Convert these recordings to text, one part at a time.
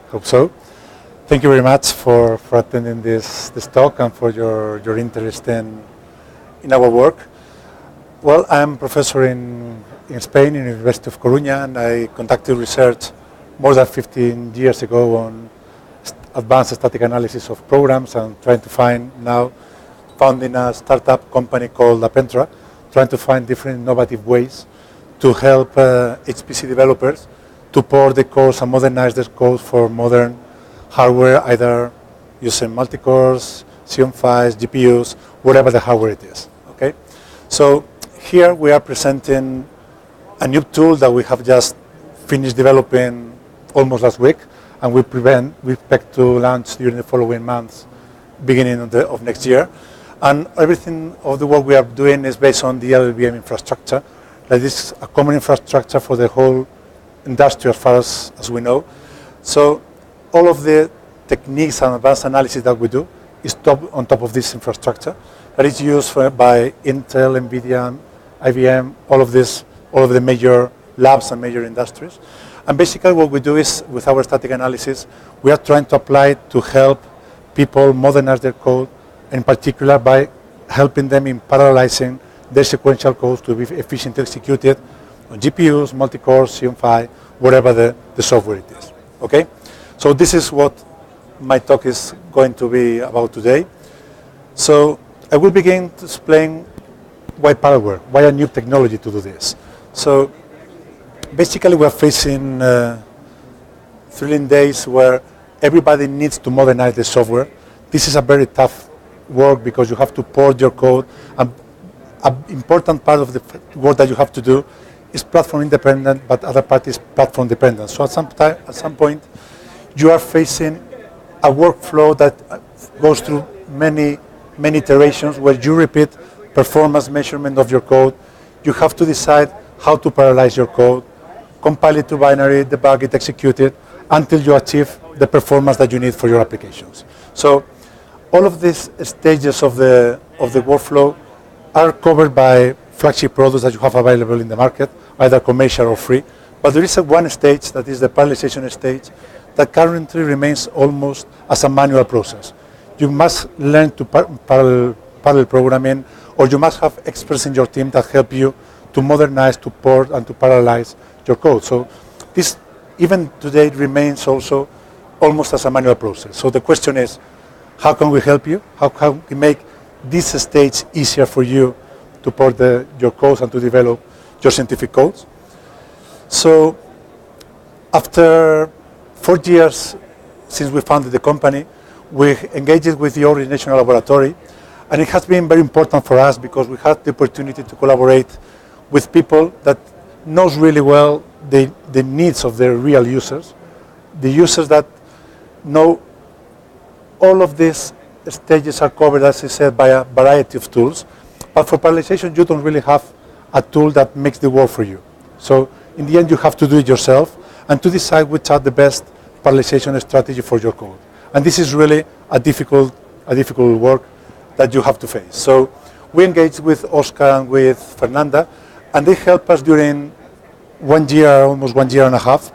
Hope so. Thank you very much for attending this talk and for your interest in our work. Well, I'm professor in Spain, in the University of Coruña, and I conducted research more than 15 years ago on advanced static analysis of programs and founding a startup company called Appentra, trying to find different innovative ways to help HPC developers to port the codes and modernize their codes for modern hardware, either using multi-cores, Xeon-Phis, GPUs, whatever the hardware it is. Okay, so here we are presenting a new tool that we have just finished developing almost last week, and we expect to launch during the following months, beginning of next year. And everything of the work we are doing is based on the LLVM infrastructure. That is a common infrastructure for the whole industry as far as we know. So all of the techniques and advanced analysis that we do is on top of this infrastructure that is used by Intel, NVIDIA, IBM, all of the major labs and major industries. And basically what we do is, with our static analysis, we are trying to apply it to help people modernize their code, in particular by helping them in parallelizing their sequential codes to be efficiently executed on GPUs, multi-cores, Xeon-Phi, whatever the software it is. Okay? So this is what my talk is going to be about today. So I will begin to explain why Parallel, why a new technology to do this. So basically we are facing thrilling days where everybody needs to modernize the software. This is a very tough work because you have to port your code. An important part of the work that you have to do is platform independent, but other part is platform dependent. So at some point, you are facing a workflow that goes through many iterations where you repeat performance measurement of your code. You have to decide how to parallelize your code, compile it to binary, debug it, execute it, until you achieve the performance that you need for your applications. So all of these stages of the workflow are covered by flagship products that you have available in the market, either commercial or free. But there is one stage, that is the parallelization stage, that currently remains almost as a manual process. You must learn to parallel programming, or you must have experts in your team that help you to modernize, to port, and to parallelize your code. So this, even today, remains also almost as a manual process. So the question is, how can we help you? How can we make this stage easier for you to port your codes and to develop your scientific codes? So after 4 years since we founded the company, we engaged with the Orange National Laboratory, and it has been very important for us because we had the opportunity to collaborate with people that knows really well the needs of their real users, the users that know all of these stages are covered, as I said, by a variety of tools. But for parallelization, you don't really have a tool that makes the work for you. So in the end, you have to do it yourself and to decide which are the best parallelization strategy for your code. And this is really a difficult work that you have to face. So we engaged with Oscar and with Fernanda, and they helped us during 1 year, almost 1 year and a half,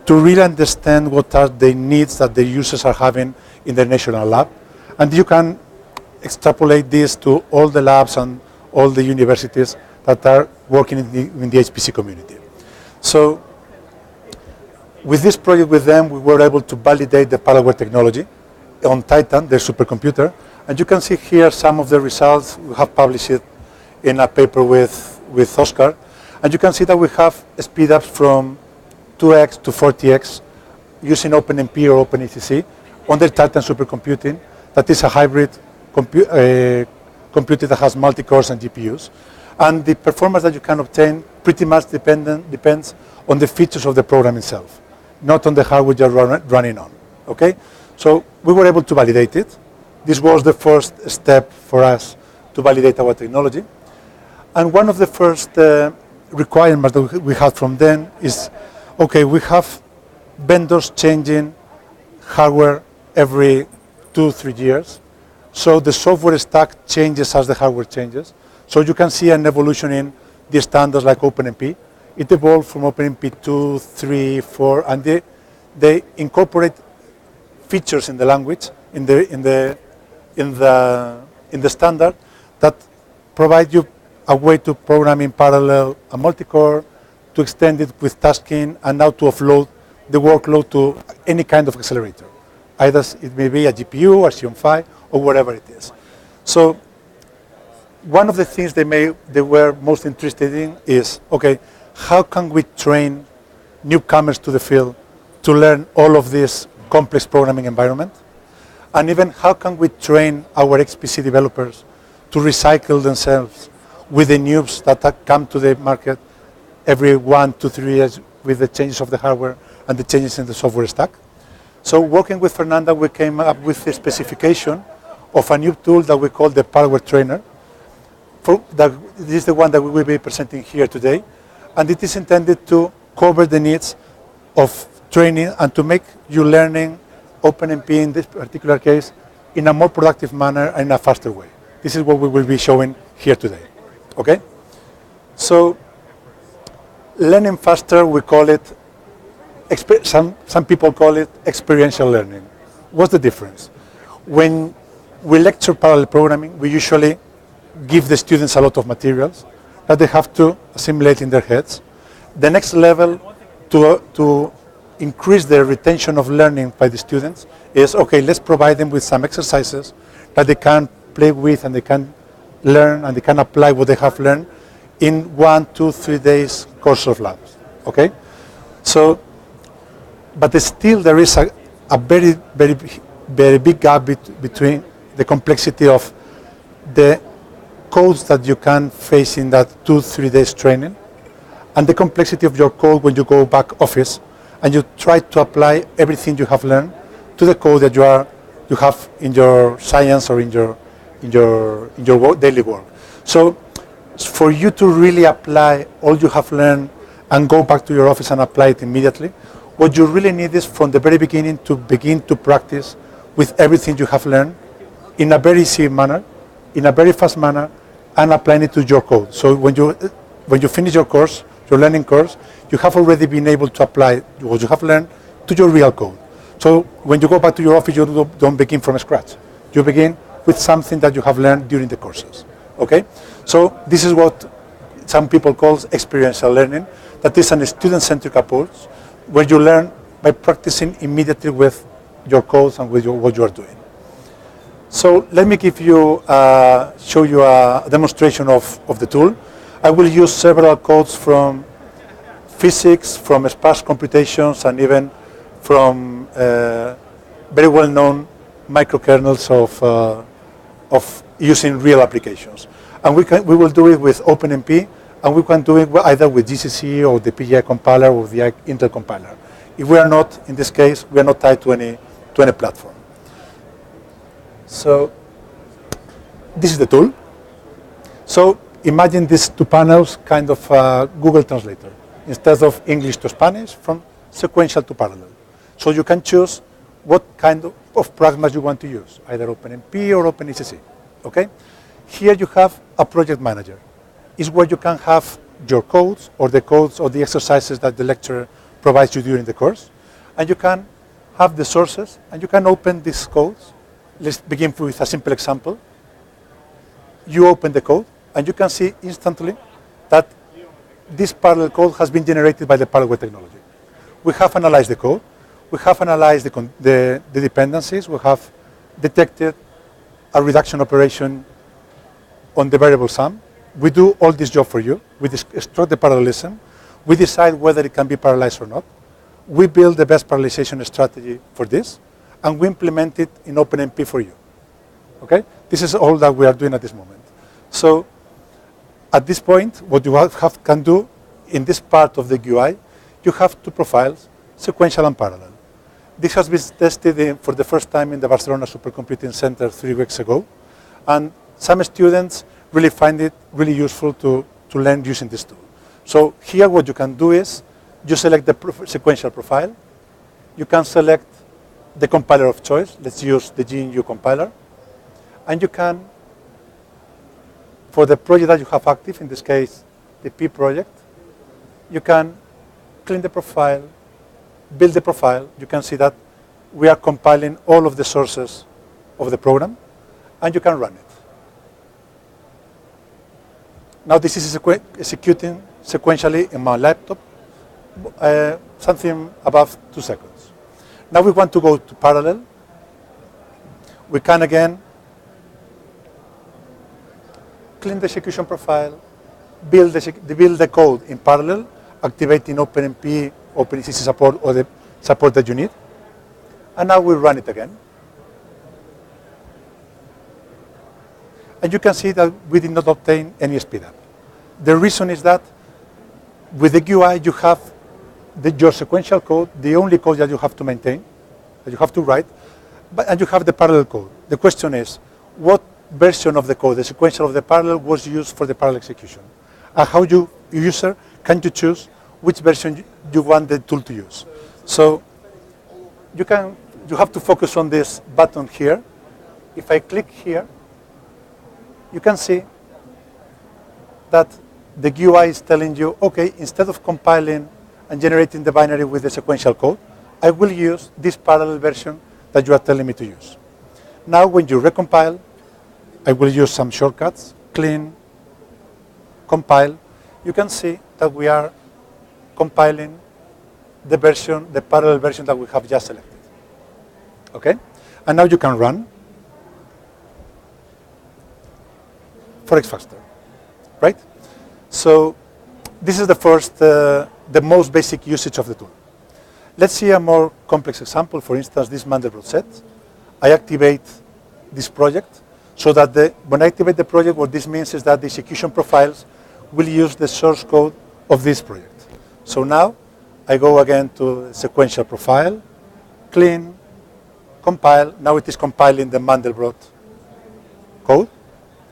to really understand what are the needs that the users are having in the national lab. And you can extrapolate this to all the labs and all the universities that are working in the HPC community. So with this project with them, we were able to validate the Parallel technology on Titan, their supercomputer. And you can see here some of the results. We have published it in a paper with Oscar. And you can see that we have speed-ups from 2x to 40x using OpenMP or OpenECC on the Titan supercomputing. That is a hybrid computer that has multi-cores and GPUs. And the performance that you can obtain pretty much depends on the features of the program itself, not on the hardware you're running on. Okay? So we were able to validate it. This was the first step for us to validate our technology. And one of the first requirements that we had from them is, okay, we have vendors changing hardware every 2-3 years. So the software stack changes as the hardware changes. So you can see an evolution in the standards like OpenMP. It evolved from OpenMP 2, 3, 4, and they incorporate features in the language, in the standard, that provide you a way to program in parallel a multi-core, to extend it with tasking, and now to offload the workload to any kind of accelerator. Either it may be a GPU, or Xeon Phi, or whatever it is. So one of the things they were most interested in is, okay, how can we train newcomers to the field to learn all of this complex programming environment? And even how can we train our XPC developers to recycle themselves with the noobs that come to the market every 1 to 3 years with the changes of the hardware and the changes in the software stack? So working with Fernanda, we came up with the specification of a new tool that we call the Power Trainer. This is the one that we will be presenting here today. And it is intended to cover the needs of training and to make you learning OpenMP in this particular case in a more productive manner and in a faster way. This is what we will be showing here today. Okay? So learning faster, we call it, some people call it experiential learning. What's the difference? When we lecture parallel programming, we usually give the students a lot of materials that they have to assimilate in their heads. The next level to increase the retention of learning by the students is, okay, let's provide them with some exercises that they can play with and they can learn and they can apply what they have learned in 1, 2, 3 days course of labs, okay? So, but still there is a very, very, very big gap between the complexity of the codes that you can face in that 2, 3 days training and the complexity of your code when you go back office and you try to apply everything you have learned to the code that you have in your science or in your daily work. So for you to really apply all you have learned and go back to your office and apply it immediately, what you really need is from the very beginning to begin to practice with everything you have learned in a very easy manner, in a very fast manner, and applying it to your code. So when you finish your course, your learning course, you have already been able to apply what you have learned to your real code. So when you go back to your office, you don't begin from scratch. You begin with something that you have learned during the courses. Okay? So this is what some people call experiential learning. That is a student-centric approach where you learn by practicing immediately with your codes and with what you are doing. So let me show you a demonstration of the tool. I will use several codes from physics, from sparse computations, and even from very well-known microkernels of using real applications. And we will do it with OpenMP, and we can do it either with GCC or the PGI compiler or the Intel compiler. If we are not, in this case, we are not tied to any platform. So this is the tool. So imagine these two panels kind of Google Translator. Instead of English to Spanish, from sequential to parallel. So you can choose what kind of pragmas you want to use, either OpenMP or OpenECC. Okay? Here you have a project manager. It's where you can have your codes or the exercises that the lecturer provides you during the course. And you can have the sources, and you can open these codes. Let's begin with a simple example. You open the code, and you can see instantly that this parallel code has been generated by the parallel technology. We have analyzed the code. We have analyzed the dependencies. We have detected a reduction operation on the variable sum. We do all this job for you. We extract the parallelism. We decide whether it can be parallelized or not. We build the best parallelization strategy for this, and we implement it in OpenMP for you. Okay? This is all that we are doing at this moment. So at this point, what you can do in this part of the GUI, you have two profiles, sequential and parallel. This has been tested for the first time in the Barcelona Supercomputing Center 3 weeks ago, and some students really find it really useful to learn using this tool. So here what you can do is, you select the sequential profile, you can select the compiler of choice, let's use the GNU compiler, and you can, for the project that you have active, in this case, the P project, you can clean the profile, build the profile. You can see that we are compiling all of the sources of the program, and you can run it. Now this is executing sequentially in my laptop, something above 2 seconds. Now we want to go to parallel. We can again clean the execution profile, build the code in parallel, activating OpenMP, OpenECC support, or the support that you need. And now we run it again. And you can see that we did not obtain any speed up. The reason is that with the GUI, you have your sequential code, the only code that you have to maintain, that you have to write, and you have the parallel code. The question is, what version of the code, the sequential of the parallel, was used for the parallel execution? And how you, user, can you choose which version you want the tool to use? So you have to focus on this button here. If I click here, you can see that the GUI is telling you, okay, instead of compiling and generating the binary with the sequential code, I will use this parallel version that you are telling me to use. Now, when you recompile, I will use some shortcuts, clean, compile. You can see that we are compiling the version, the parallel version that we have just selected. Okay? And now you can run for X faster, right? So this is the first, the most basic usage of the tool. Let's see a more complex example. For instance, this Mandelbrot set. I activate this project so that when I activate the project, what this means is that the execution profiles will use the source code of this project. So now I go again to the sequential profile, clean, compile. Now it is compiling the Mandelbrot code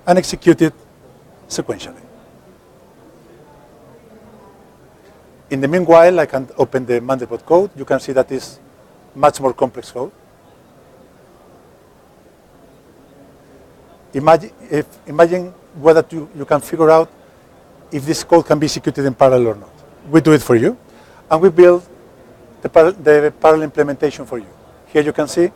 and execute it sequentially. In the meanwhile, I can open the Mandelbrot code. You can see that is much more complex code. Imagine whether you can figure out if this code can be executed in parallel or not. We do it for you, and we build the parallel implementation for you. Here you can see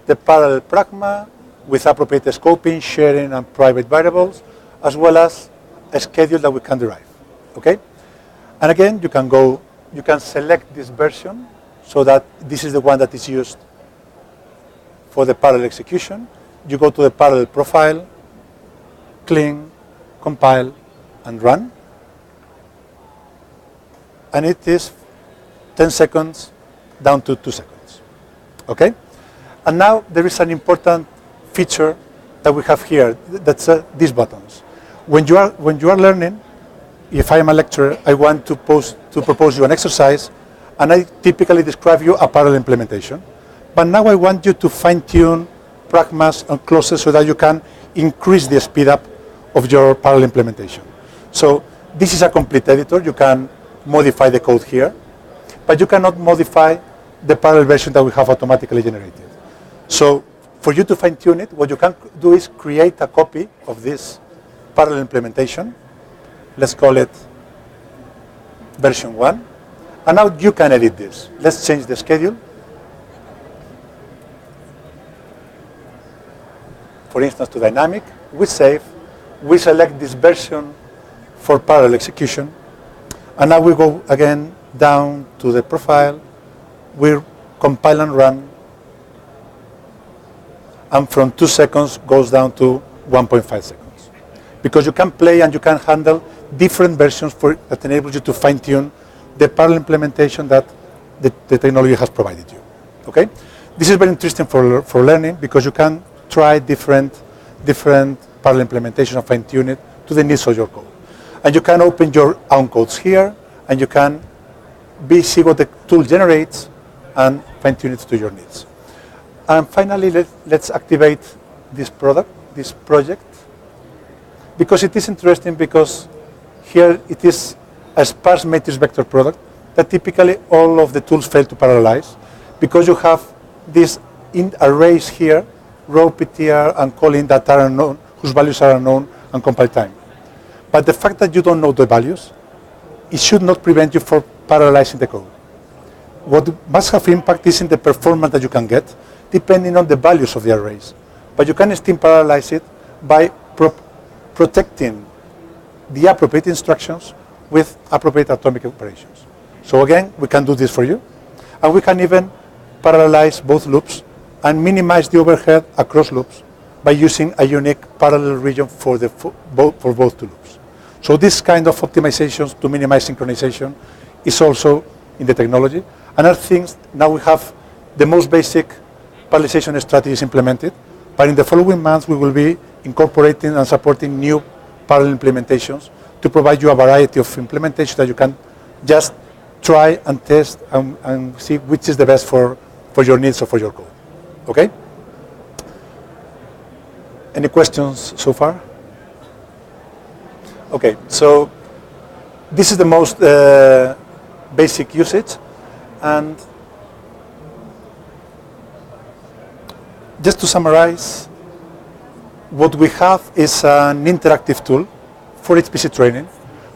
the parallel pragma with appropriate scoping, sharing, and private variables, as well as a schedule that we can derive. Okay? And again, you can select this version so that this is the one that is used for the parallel execution. You go to the parallel profile, clean, compile, and run. And it is 10 seconds down to 2 seconds. Okay? And now there is an important feature that we have here. That's these buttons. When you are learning, if I am a lecturer, I want to propose you an exercise, and I typically describe you a parallel implementation. But now I want you to fine-tune pragmas and clauses so that you can increase the speed up of your parallel implementation. So this is a complete editor. You can modify the code here, but you cannot modify the parallel version that we have automatically generated. So for you to fine-tune it, what you can do is create a copy of this parallel implementation. Let's call it version 1. And now you can edit this. Let's change the schedule. For instance, to dynamic. We save. We select this version for parallel execution. And now we go again down to the profile. We compile and run. And from 2 seconds goes down to 1.5 seconds. Because you can play and you can handle different versions that enable you to fine-tune the parallel implementation that the technology has provided you. Okay? This is very interesting for learning because you can try different parallel implementations and fine-tune it to the needs of your code. And you can open your own codes here, and you can see what the tool generates and fine-tune it to your needs. And finally, let's activate this project, because it is interesting because here it is a sparse matrix vector product that typically all of the tools fail to parallelize because you have these arrays here, row, ptr, and calling that are unknown, whose values are unknown and compile time. But the fact that you don't know the values, it should not prevent you from parallelizing the code. what must have impact is in the performance that you can get, depending on the values of the arrays. But you can still parallelize it by protecting the appropriate instructions with appropriate atomic operations. So again, we can do this for you. And we can even parallelize both loops and minimize the overhead across loops by using a unique parallel region for both two loops. So this kind of optimizations to minimize synchronization is also in the technology. And other things, now we have the most basic parallelization strategies implemented, but in the following months we will be incorporating and supporting new parallel implementations to provide you a variety of implementations that you can just try and test and see which is the best for your needs or for your code. Okay? Any questions so far? Okay, so this is the most basic usage, and just to summarize, what we have is an interactive tool for HPC training.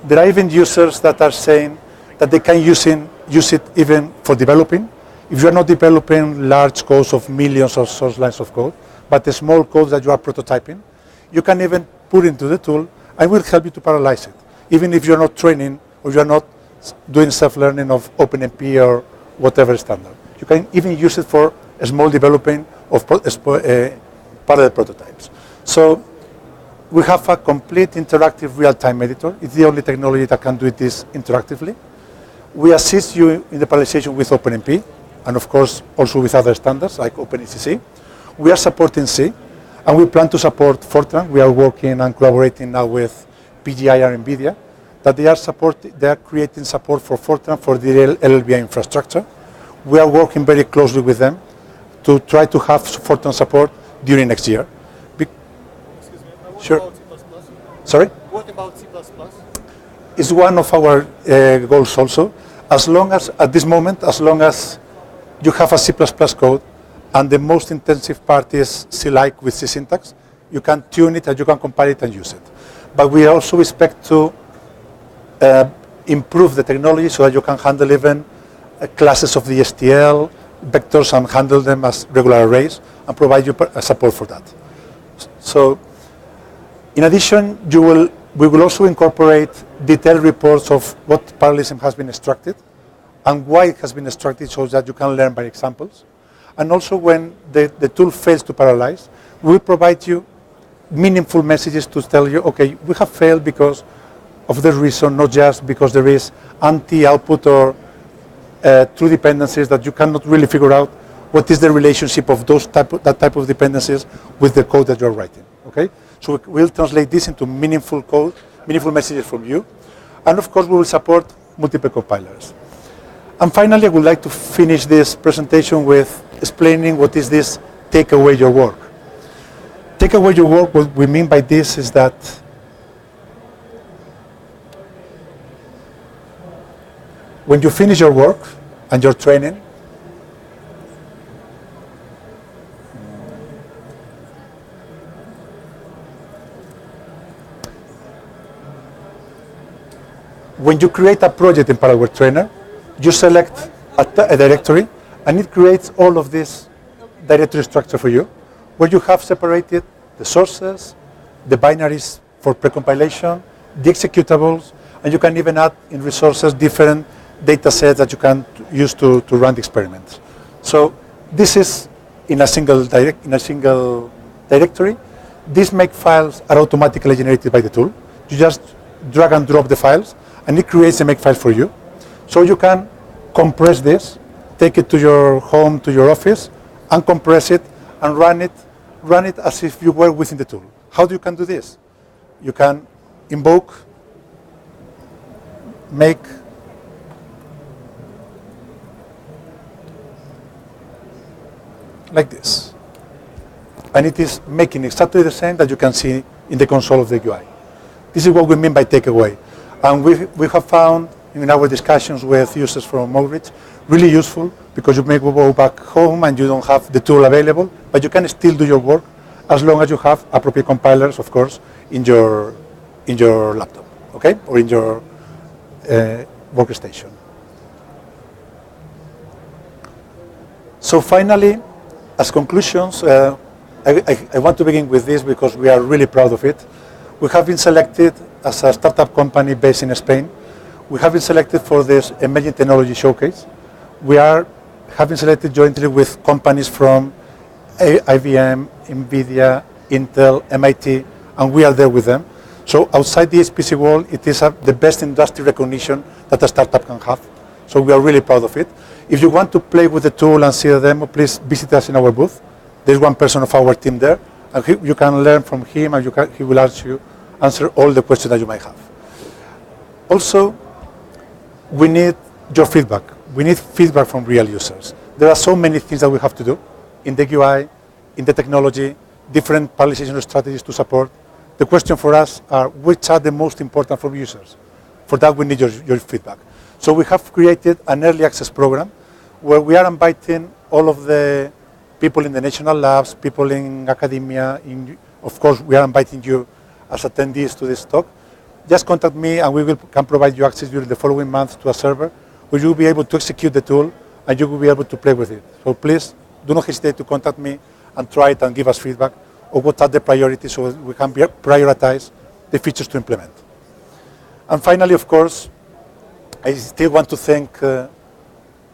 There are even users that are saying that they can use it even for developing. If you are not developing large codes of millions of source lines of code, but the small codes that you are prototyping, you can even put into the tool and will help you to parallelize it. Even if you're not training or you're not doing self-learning of OpenMP or whatever standard. You can even use it for a small developing of parallel prototypes. So we have a complete interactive real-time editor. It's the only technology that can do this interactively. We assist you in the parallelization with OpenMP, and of course also with other standards like OpenECC. We are supporting C, and we plan to support Fortran. We are working and collaborating now with PGI and NVIDIA, that they are creating support for Fortran for the LLVM infrastructure. We are working very closely with them to try to have Fortran support during next year. Excuse me, what Sure. about C++? Sorry? What about C++? It's one of our goals also. As long as, at this moment, as long as you have a C++ code and the most intensive part is C-like with C syntax, you can tune it and you can compile it and use it. But we also expect to improve the technology so that you can handle even classes of the STL, vectors, and handle them as regular arrays and provide you support for that. So, in addition, we will also incorporate detailed reports of what parallelism has been extracted and why it has been extracted so that you can learn by examples. And also when the tool fails to parallelize, we will provide you meaningful messages to tell you, okay, we have failed because of the reason, not just because there is anti-output or true dependencies that you cannot really figure out what is the relationship of that type of dependencies with the code that you're writing, okay? So we'll translate this into meaningful code, meaningful messages from you. And of course, we will support multiple compilers. And finally, I would like to finish this presentation with explaining what is this take away your work. Take away your work, what we mean by this is that when you finish your work and your training, when you create a project in Parallel Trainer, you select a directory, and it creates all of this directory structure for you, where you have separated the sources, the binaries for precompilation, the executables, and you can even add in resources different data sets that you can use to run the experiments. So this is in a single directory. These make files are automatically generated by the tool. You just drag and drop the files, and it creates the make file for you. So you can compress this, take it to your home, to your office, and compress it, and run it as if you were within the tool. How do you can do this? You can invoke, make, like this. And it is making exactly the same that you can see in the console of the UI. This is what we mean by takeaway. And we have found in our discussions with users from Outreach really useful, because you may go back home and you don't have the tool available, but you can still do your work as long as you have appropriate compilers, of course, in your laptop, okay, or in your workstation. So finally, as conclusions, I want to begin with this because we are really proud of it. We have been selected as a startup company based in Spain. We have been selected for this Emerging Technology Showcase. We have been selected jointly with companies from IBM, NVIDIA, Intel, MIT, and we are there with them. So outside the HPC world, it is the best industry recognition that a startup can have. So we are really proud of it. If you want to play with the tool and see the demo, please visit us in our booth. There's one person of our team there, and you can learn from him, and he will answer all the questions that you might have. Also, we need your feedback. We need feedback from real users. There are so many things that we have to do in the UI, in the technology, different parallelization strategies to support. The question for us are, which are the most important for users? For that, we need your feedback. So we have created an early access program where we are inviting all of the people in the national labs, people in academia. Of course, we are inviting you as attendees to this talk. Just contact me and we can provide you access during the following months to a server where you'll be able to execute the tool and you will be able to play with it. So please, do not hesitate to contact me and try it and give us feedback on what are the priorities so we can prioritize the features to implement. And finally, of course, I still want to thank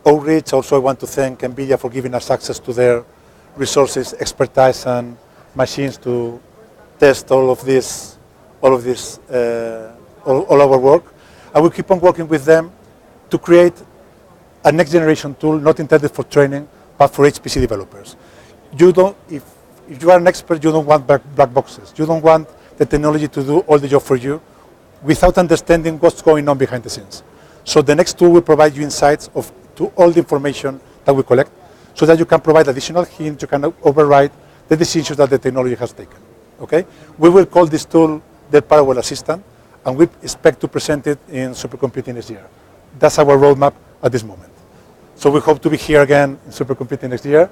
Outreach. Also, I want to thank NVIDIA for giving us access to their resources, expertise, and machines to test all our work. I will keep on working with them to create a next generation tool not intended for training, but for HPC developers. If you are an expert, you don't want black boxes. You don't want the technology to do all the job for you without understanding what's going on behind the scenes. So the next tool will provide you insights to all the information that we collect so that you can provide additional hints, you can override the decisions that the technology has taken. Okay? We will call this tool the Parallel Assistant, and we expect to present it in supercomputing this year. That's our roadmap at this moment. So we hope to be here again in supercomputing next year.